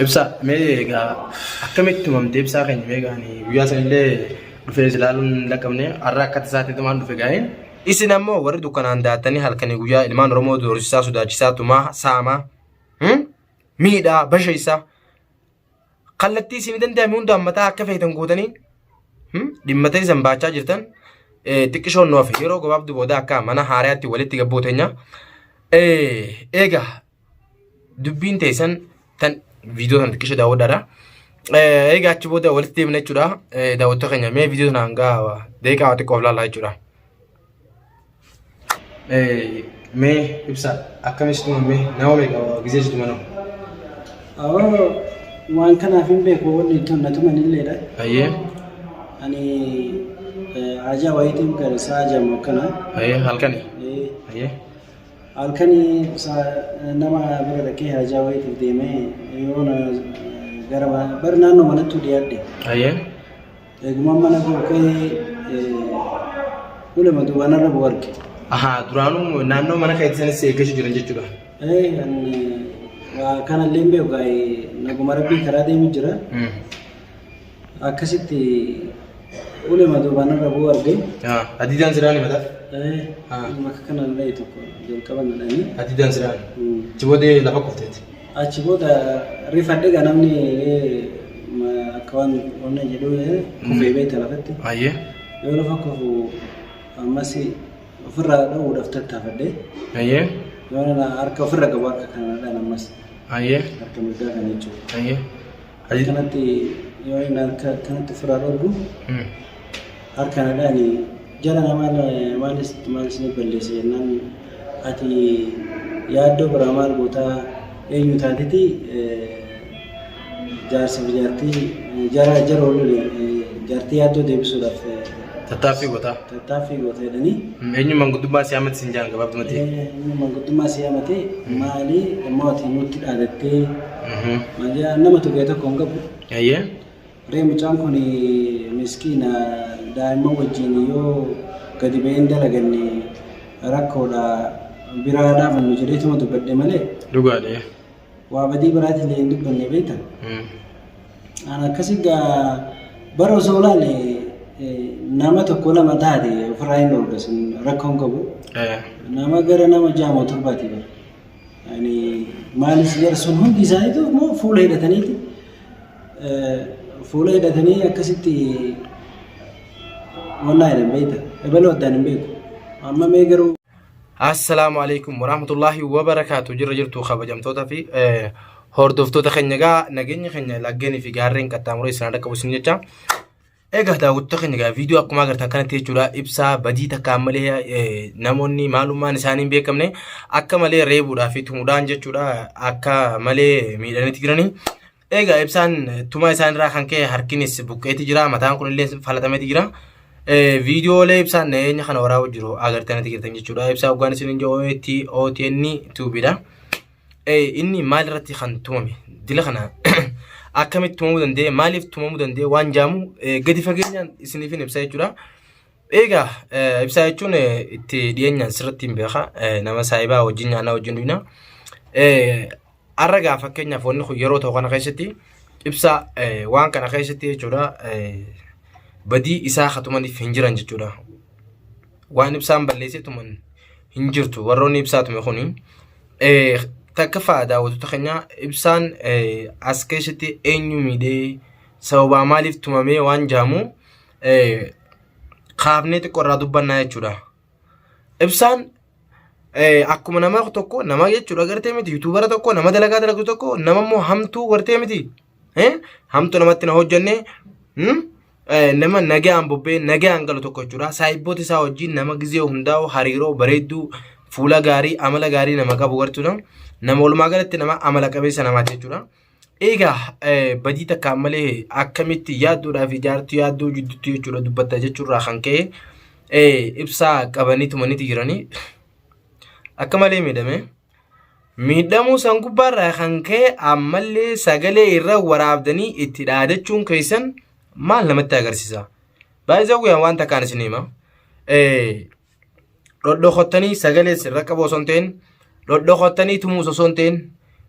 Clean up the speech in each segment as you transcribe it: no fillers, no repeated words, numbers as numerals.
ibsa meeqa akkamitti tumamte ibsaa keenya meeqaani guyyaa sanillee dhufee ilaaluun laqabne har'a akka tasaatti tumaan dhufe gaa'een isin ammoo warri dukkanaan daatanii halkanii guyyaa ilmaan Oromoo doorsisaa sodaachisaa tumaa saamaa miidhaa basha isaa kallattii isin danda'ame hunda ammataa akka feetan gootanii dhimmatanii san baachaa jirtan xiqqishoon nuuf yeroo gabaabduu booda akka mana haaraatti walitti gabbootenya eega dubbiin teessan tan video tan xiqqisho daawwadhaadha eega achi booda walitti deemna jechuudha daawwattoota keenya mee video tan hanga deeqaa xiqqoof laallaa jechuudha mee ibsa akkamitti tumame nama meeqa gizee jitu manoo waan kanaaf hin beeku wanni tun na tumanilleedha ayyee ani ajaa wayitiin gara saaja mokkana halkani ayyee halkani nama bira dhaqee ajaa wayitiin deemee yoona gara bar naannoo manattu dhiyaadhe ayyee eeguma mana bookee ulama dubanarra bu'arge duraanuu naannoo mana keessanitti eeggachu jiran jechuudha kana illee hin beeku naguma rabbii karaa deemu jira akkasitti ulama dubanarra bu'arge adiidaan siraani mataa maka kana illee tokko jalqaban dhanii adiidaan siraani achi booda lafa qofteeti achi booda rifadhe ganamni akka waan onna jedhu kufee beekta lafatti ayyee yoo lafa kufu ammas ofirraa dha'uudhaaf tattaafadhe ayyee yoo harka ofirra qabu harka kanadhaan ammas ayyee harka mirgaa kana jechuudha ayyee kanatti yoo inni harka kanatti ofirraa dhorgu harka kanadhaan jala namaan maalis ni balleesse jennaan ati yaaddoo biraa maal gootaa eenyu taatiti jaarsa jaartii jara oolu jaartii yaaddoo deebisuudhaaf tattaaffii gootaa jedhanii eenyu manguddummaa siyaamatti sin jaan gabaabdumatti eenyu manguddummaa siyaamatti maalii mootii nutti dhaadattee nama tuqee tokko hin qabu ayyee ree mucaan kun miskiina daa'imman wajjin yoo gadi ba'een dalaganne rakkoodha biraa dhaabannu jedheetuma dubbadhe malee dhugaadhe waa badii biraati illee hin dubbanne beektan an akkasi gaa bara osoo laale nama tokko lama taate ofirraa hin dhorgasin rakkoon qabu nama gara nama jaamoo torbaati bara yani maalis jara sun hundi isaaniitu immoo fuula hidhatanii akkasitti wallaa jedhan beektan ebaloo addaan hin beeku amma mee garuu السلام عليكم ورحمة الله وبركاته جرجرتو خبجمتوتا في هوردوفتوتا خنجا نجني خنجا لجني في جارين كتاموري سنة كبسنيجا إيه داوود خنجا فيديو أكو ما قرت كانت تيجورا إبسا بدي تكملها نموني معلومة نسانين بيكمني أكمله ريبورا في تمودان جتورا أكمله ميلاني تجراني إيه إبسان توما إنسان راخن كه هركينيس بوكي تجرا متان كل اللي فلتامي تجرا video le ibsa neenya kana waraa wajjiro agartanii tigirtan jechuudha ibsa ugaan isin injoo OTN tubida inni maal irratti kan tumame dila kana akkamitti tumamuu danda'e maaliif tumamuu danda'e waan jaamu gadi fageenyaan isiniif ibsa jechuudha eega ibsa jechuun itti dhiyeenyaan sirratti hin beeka nama saayibaa wajjin nyaanaa wajjin duwina arragaa fakkeenyaaf wanni kun yeroo ta'u kana keessatti ibsa waan kana keessatti jechuudha badii isaa khatumaniif hin jiran jechuudha waan ibsaan balleessee tuman hin jirtu warroonni ibsaa tume kuni takka faada watu takhanya ibsaan as keessatti eenyu miidhee sababa maaliif tumamee waan jaamu qaabnee xiqqoorraa dubbannaa jechuudha ibsaan akkuma nama tokko nama jechuudha gartee miti yuutuubara tokko nama dalagaa dalagu tokko nama immoo hamtuu gartee miti hamtuu namatti na hojjannee nama nagaan bobbee nagaan galu tokko jechuudha saayiboota isaa wajjin nama gizee hundaa'u hariiroo bareedduu fuula gaarii amala gaarii nama qabu gartuudha nama walumaa galatti nama amala qabeessa namaati jechuudha eegaa badii takkaan malee akkamitti yaadduudhaaf ijaartu yaadduu jidduutti jechuudha dubbatta jechuurraa kan ka'e ibsaa qabanii tumaniiti jiranii akka malee miidhamuu san gubbaarraa kan ka'e ammallee sagalee irra waraabdanii itti dhaadachuun keessan maal namatti agarsiisa baay'ee waan takkaan isin hima dhodhokottanii sagalee sirra qabu osoo hin ta'in dhodhokottanii tumuus osoo hin ta'in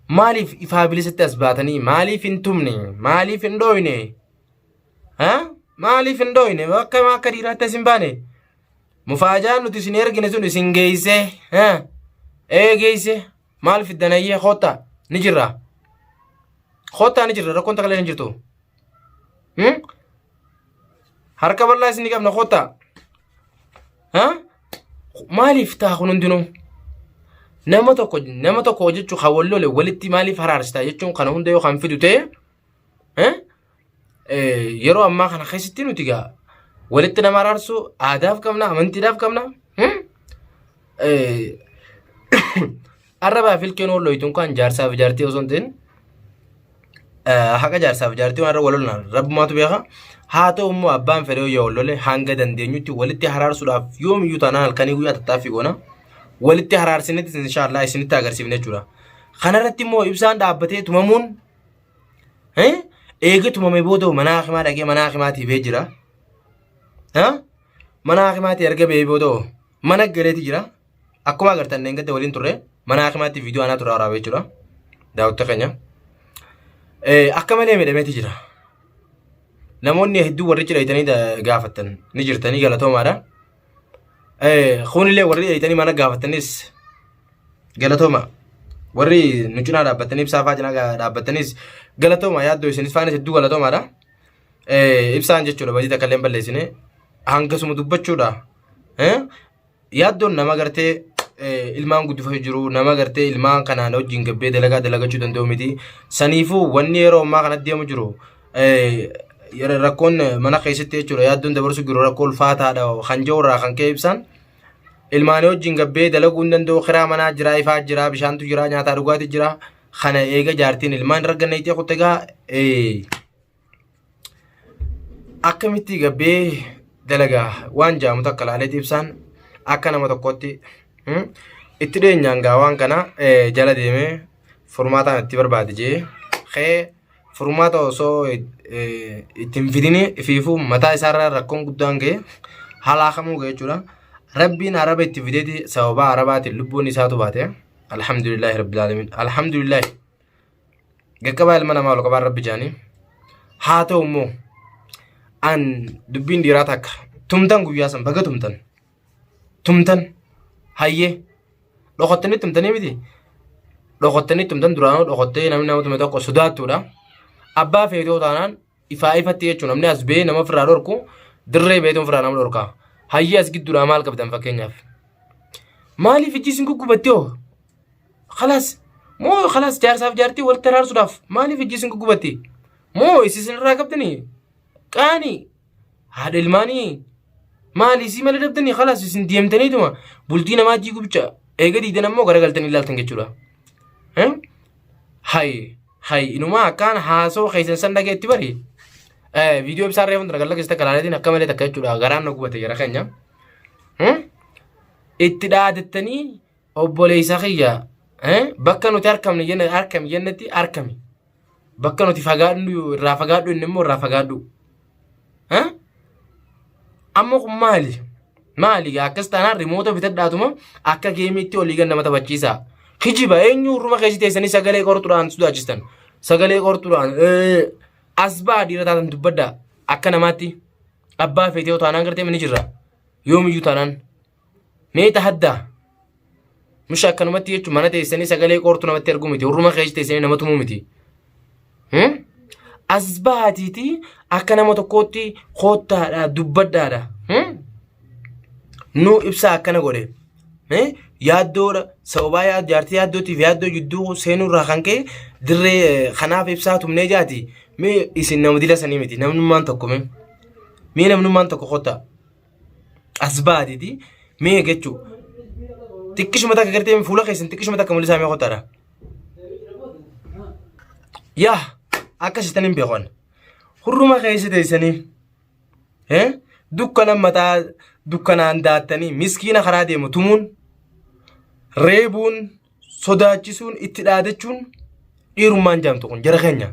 maaliif ifaa bilisatti as baatanii maaliif hin tumne maaliif hin dhooyne maaliif hin dhooyne bakka akka dhiiraatti as hin baane mufaajaan nuti isin ergine sun isin geeyse geeyse maal fiddanayyee khota ni jirra rakkoon takka illee hin jirtu harka bal'aa isin qabna khota maaliif taa kun hundinuu nama tokko jechuun hawallole walitti maaliif haraarsita jechuun kana hunda yoo kan fidu ta'e yeroo ammaa kana keessatti nuti gaa walitti nama araarsu aadaaf qabna amantiidhaaf qabna arrabaa filkeen walloytuun kan jaarsaaf jaartii osoo hin ta'in haqa jaarsaaf jaartii waan irra walolna rabbumaatu beeka haa ta'u immoo abbaan fedhee yoo wallole hanga dandeenyutti walitti haraarsuudhaaf yoomiyyuu taanaan halkanii guyyaa tattaaffii goona walitti haraarsinetti inshallah isinitti agarsiifne jechuudha. Kanarratti immoo ibsaan dhaabbatee tumamuun eega tumame booda mana hakimaa dhaqee mana hakimaatii bee jira. Mana hakimaatii erga bee booda mana galeeti jira. Akkuma agartan eeggatte waliin turre mana hakimaatii viidiyoo anaa tura waraabee jechuudha. Daawwatta keenya. Akka malee miidhameeti jira. Namoonni hedduu warri cidhayitanii gaafattan ni jirtanii galatoomaadha. Khunillee warri cidhayitanii mana gaafattanis galatooma. Warri nu cinaa dhaabbattanii ibsaa fa'aa cinaa dhaabbattanis galatooma yaaddoo isinis faanis hedduu galatoomaadha. Ibsaan jechuudha badii takka illee hin balleessine hangasuma dubbachuudha. Yaaddoon nama gartee ilmaan guddifachuu jiru nama gartee ilmaan kanaan wajjin gabbee dalagachuu danda'u miti. Saniifuu wanni yeroo ammaa kanatti deemu jiru rakkoon mana keessatti jechuudha yaaddoon dabarsu jiru rakkoo ulfaataadha kan jirurraa kan ka'e ibsaan ilmaan wajjin gabbee dalaguu hin danda'u kiraa manaa jira ifaa jira bishaantu jira nyaataa dhugaatii jira kana eega jaartiin ilmaan darganna itee kuttegaa akkamitti gabbee dalagaa waan jaamu takka laaleeti ibsaan akka nama tokkotti itti dhiyeenyaan gaa waan kana jala deemee furmaataan itti barbaade jee furmaata osoo ittiin fidini ifiifuu mataa isaarraa rakkoon guddaan ga'e halaakamuu ga'e jechuudha. Rabbiin araba itti fideeti sababa arabaatiin lubbuun isaatu baate. Alhamdulillahi rabbil alamin. Alhamdulillahi. Gaggabaa ilma namaa ol qabaan rabbi jaanii. Haa ta'u immoo an dubbiin dhiiraa takka tumtan guyyaa san baga tumtan hayyee dhokottanii tumtanii miti. Dhokottanii tumtan duraanuu dhokottee namni nama tume tokko sodaattuudha. Abbaa feetoo taanaan ifaa ifatti jechuun namni as bee nama ofirraa dhorku dirree beetuun ofirraa nama dhorkaa. Hayyee as gidduudhaa maal qabdan fakkeenyaaf. Maaliif ijji isin guggubattee hoo? Khalaas jaarsaaf jaartii walitti araarsuudhaaf maaliif ijji isin guggubattee? Moo isin irraa qabdanii? Qaanii haadha ilmaanii maali isii malee dhabdanii khalaas isin deemtaniituma bultii namaa jiiguu bicha eega diidan ammoo garagaltanii ilaaltan jechuudha. Hay inumaa akkaan haasoo keessan san dhageetti bari viidiyoo ibsaa reefuun dargalla keessatti kalaanetiin akka malee takka jechuudha garaan na gubate gara keenya itti dhaadattanii obboleessa kiyya bakka nuti arkamne jennetti arkami bakka nuti fagaadhu irraa fagaadhu inni immoo irraa fagaadhu ammoo kun maali akkas taanaan rimoota bitadhaatuma akka geemiitti olii gan nama taphachiisa. Kijiba eenyu ruma keessi teessanii sagalee qortuudhaan sodaachistan sagalee qortuudhaan asbaa dhiira taatan dubbadda akka namaatti abbaa feetee taanaan gartee mini jirra yoomiyyuu taanaan mee tahaddaa musha akkanumatti jechuun mana teessanii sagalee qortu namatti arguu miti ruma keessi teessanii nama tumuu miti. Asbaatiiti akka nama tokkootti koottaadha dubbaddaadha nu ibsaa akkana godhe. Yaaddoodha sababaa jaartii yaaddootiif yaaddoo jidduu seenurraa kan ka'e dirree kanaaf ibsaa tumnee jaati mee isin nama dila sanii miti namnummaan tokko mee namnummaan tokko qotta asbaatiiti mee jechuu xiqqishuma takka gartee fuula keessan xiqqishuma takka mul'isaa mee qottaadha yaa akkasitan hin beekan hurruma keessa teessanii dukkana mataa dukkanaan daattanii miskiina karaa deemu tumuun reebuun sodaachisuun itti dhaadachuun dhiirummaan jaamtu kun jara keenya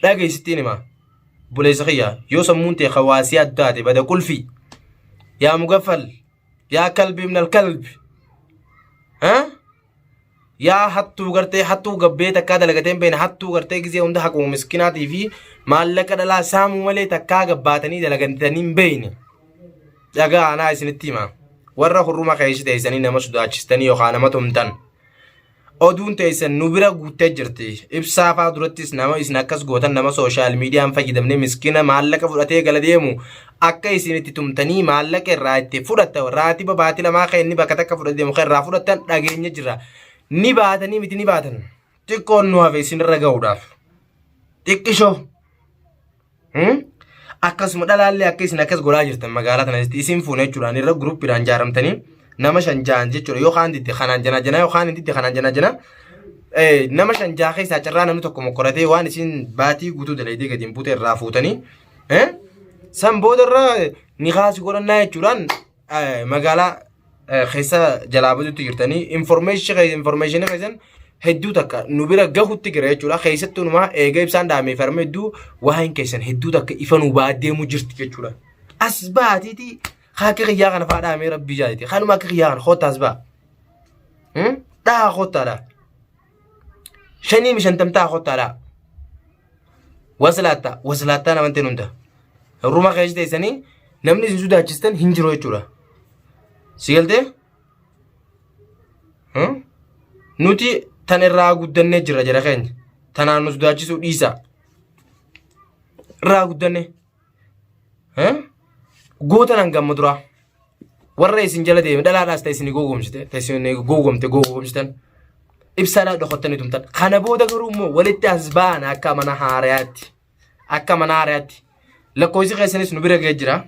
dhageessittiin hima buleessa kiyya yoo sammuun ta'e hawaasii addaate bada qulfi yaa mugaffal yaa kalbi ibn alkalbi yaa hattuu gartee hattuu gabbee takkaa dalagateen beena hattuu gartee gizee hunda haquma miskinaatii fi maallaqa dhalaa saamuu malee takkaa gabbaatanii dalagantanii hin beeyne dhagaa anaa isinitti hima warra hurruma keessi teessanii nama sodaachistanii yookaan nama tumtan oduun teessan nu bira guuttee jirti ibsaa faa durattis nama isin akkas gootan nama sooshaal miidiyaan fayyadamne miskina maallaqa fudhatee gala deemu akka isinitti tumtanii maallaqa irraa itti fudhatta raati babaati lamaa kan inni bakka takka fudhatee deemu kan irraa fudhatan dhageenya jira ni baatanii miti ni baatan xiqqoon nu hafe isinirra ga'uudhaaf xiqqishoo akkasuma dhalaallee akka isin akkas godhaa jirtan magaalaa tanatti isin fuunee jechuudhaan irra guruppiidhaan jaaramtanii nama shanjaan jechuudha yookaan ditti kanaan jana yookaan ditti kanaan jana nama shanjaa keessaa carraa namni tokko mokkoratee waan isin baatii guutuu dalaydee gadi hin buute irraa fuutanii san boodarraa ni kaasi godhannaa jechuudhaan magaalaa keessa jalaa baduutti jirtanii information keessan hedduu takka nu bira gahuutti jira jechuudha keessattuu numaa eega ibsaan dhaamee farma hedduu waan keessan hedduu takka ifa nu baaddeemu jirti jechuudha as baatiiti haaka qiyyaa kana faa dhaamee rabbii jaallate kanuma akka qiyyaa kana hoota as baa dhaa hootaadha shanii mishantamtaa hootaadha waslaattaa namanteen hunda ruma keessa teessanii namni isin sodaachistan hin jiru jechuudha si galtee nuti tan irraa guddannee jirra jara keenya tanaan nu sodaachisuu dhiisa irraa guddanne gootan hangamma dura warra isin jala deeme dhalaadhaas ta'e isin googomsitan ibsaadhaa dhokottanii tumtan kana booda garuu immoo walitti as ba'an akka mana haarayaatti lakkoofsi keessanis nu bira ga'ee jira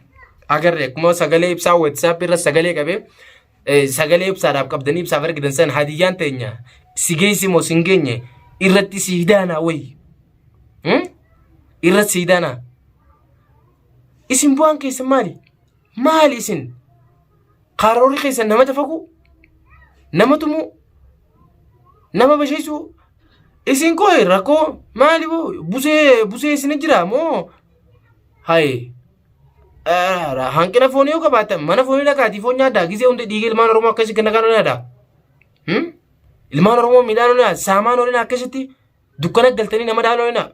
agarre akkuma sagalee ibsaa WhatsApp irra sagalee qabee sagalee ibsaadhaaf qabdanii ibsaaf argitan san hadiyyaan teenya si geessi moo sin geenye irratti siidaanaa wayi irratti siidaanaa isin bu'aan keessan maali isin karoorri keessan nama tafaku nama tumu nama basheessu isin koo rakkoo maali boo busee isin jira moo hayi hanqina foonii yoo qabaatan mana foonii dhaqaatii foon nyaaddaa gizee hundi dhiiga ilmaan oromoo akkasii ganna kan nyaaddaa ilmaan oromoo midhaan olina saamaan olina akkasitti dukkana galtanii nama dhaala olina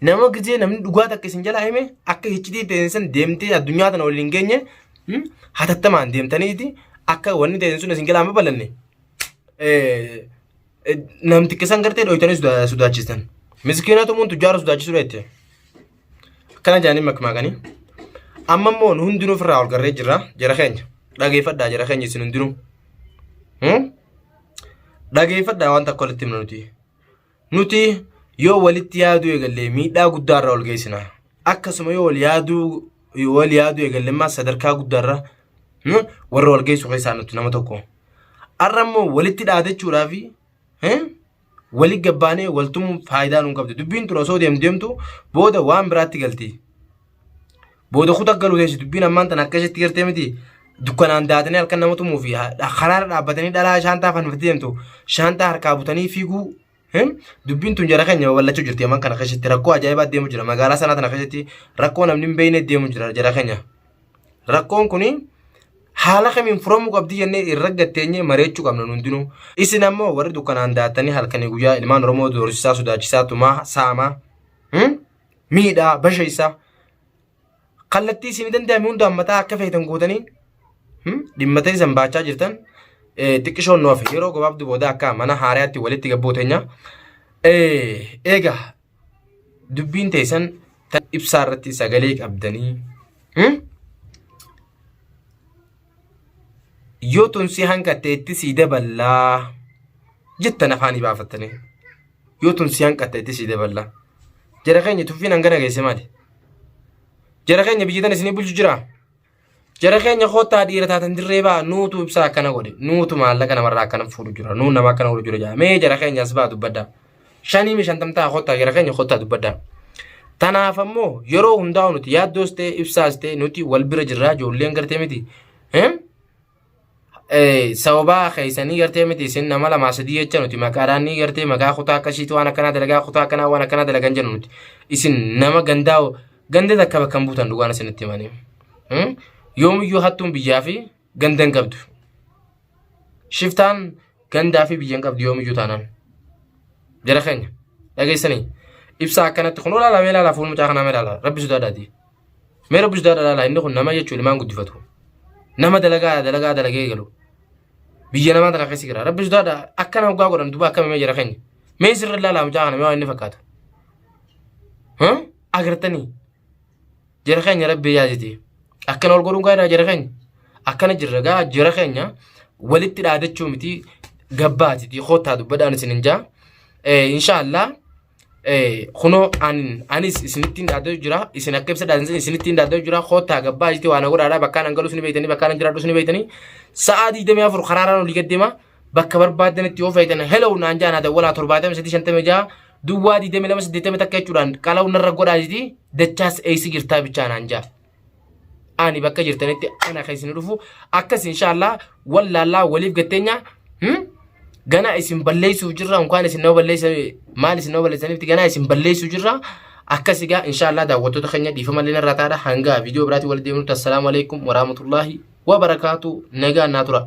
nama gizee namni dhugaa takka isin jala hime akka hiccitii teessan deemtee addunyaa tana waliin geenye hatattamaan deemtaniiti akka wanni teessan sun isin jala hama balanne namti kisan gartee dhoytanii sodaachistan miskiinatu mun tujjaara sodaachisuu dheette akkana jaanii makmaakanii amma immoo nu hundinuu ofirraa ol garree jirra jara keenya dhageeffadhaa jara keenya isin hundinuu dhageeffadhaa waan takka walitti himna nuti yoo walitti yaaduu eegallee miidhaa guddaarra ol geessina akkasuma yoo wal yaaduu eegallee immoo sadarkaa guddaarra warra wal geessu keessaa nuti nama tokko arra immoo walitti dhaadachuudhaaf wali gabbaanee waltumuu faayidaa nuun qabdi dubbiin tura osoo deemtu booda waan biraatti galti booda kuta galuu teessi dubbiin ammaan tan akkasitti gartee miti dukkanaan daatanii halkan nama tumuu fi karaara dhaabbatanii dhalaa shaantaa fanfatee deemtu shaantaa harkaa butanii fiiguu dubbiin tun jara keenya wallachuu jirti ammaan kana keessatti rakkoo ajaa'ibaa deemu jira magaalaa sanaa tana keessatti rakkoo namni hin beekne deemu jira jara keenya rakkoon kuni haala kamiin furamuu qabdi jennee irra gatteenye mareechuu qabna hundinuu isin ammoo warri dukkanaan daatanii halkanii guyyaa ilmaan oromoo doorsisaa sodaachisaa tumaa saamaa miidhaa bashaysaa kallattii isin danda'ame hunda ammataa akka feetan gootanii dhimmatanii isan baachaa jirtan xiqqishoon nu hafe yeroo gabaabduu booda akka mana haaraatti walitti gabbooteenya eegaa dubbiin teessan ibsaa irratti sagalee qabdanii yoo tunsi hanqatteetti sii daballaa jettan afaanii baafattanii yoo tunsi hanqatteetti sii daballaa jara keenya tuffiin hangana geesse maali jara keenya biyyitan isinii bulchu jira jara keenya kottaa dhiira taatan dirree baa nuutu ibsaa akkana godhe nuutu maallaqa namarraa akkana fuudhu jira nuun nama akkana godhu jira mee jara keenya as baa dubbaddaa shanii mishantamtaa kottaa jara keenya kottaa dubbaddaa tanaaf ammoo yeroo hundaa'u nuti yaaddoos ta'e ibsaas ta'e nuti wal bira jirraa ijoolleen gartee miti sababa keessanii gartee miti isin nama lamaa sadii jecha nuti maqaadhaan ni gartee maqaa kutaa akkasiitu waan akkanaa dalagaa kutaa akkanaa waan akkanaa dalagan jennu nuti isin nama ganda takka bakka hin buutan dhugaan isinitti himanii yoomiyyuu hattuun biyyaa fi ganda hin qabdu shiftaan gandaa fi biyyan qabdi yoomiyyuu taanaan jara keenya dhageessanii ibsaa akkanatti kun olaala mee ilaala fuul mucaa kanaa mee ilaala rabbi sodaadhaati mee rabbi sodaadhaa ilaala inni kun nama jechuun ilmaan guddifatu nama dalagee galu biyya namaa tana keessa jira rabbi sodaadhaa akkana hoggaa godhan duba akkami mee jara keenya mee sirra ilaala mucaa kana mee waa inni fakkaata agartanii jara keenya rabbi yaadite akkana ol godhuun gaariidha jara keenya akkana jirra gaa jara keenya walitti dhaadachuu miti gabbaatiti khootaa dubbadhaan isin hinjaa inshaallah kuno anis isinittiin dhaadatu jira isin akka ibsa dhaadan isinittiin dhaadatu jira khootaa gabbaatiti waan godhaadha bakkaan hangalus ni beeytanii bakkaan jiraadhus ni beeytanii sa'aa 24 karaaraan olii gaddeema bakka barbaadanitti yoo fayyadana hello naan jaa naada walaa 7356 duwwaa 2280 takka jechuudhaan qala'u narra godhaatiti dachaas eeysi jirtaa bichaa naan jaa ani bakka jirtanitti ana keessin dhufu akkas inshaallah wallaallah waliif gatteenya gana isin balleessu jirra unkaan isin noo balleessa maal isin noo balleessaniif gana isin balleessu jirra akkas igaa inshaallah daawwattoota keenya dhiifama illee narraa taadha hanga viidiyoo biraatti wal deemnutti assalaamu alaykum wa rahmatullahi wa barakaatu nagaa naa tura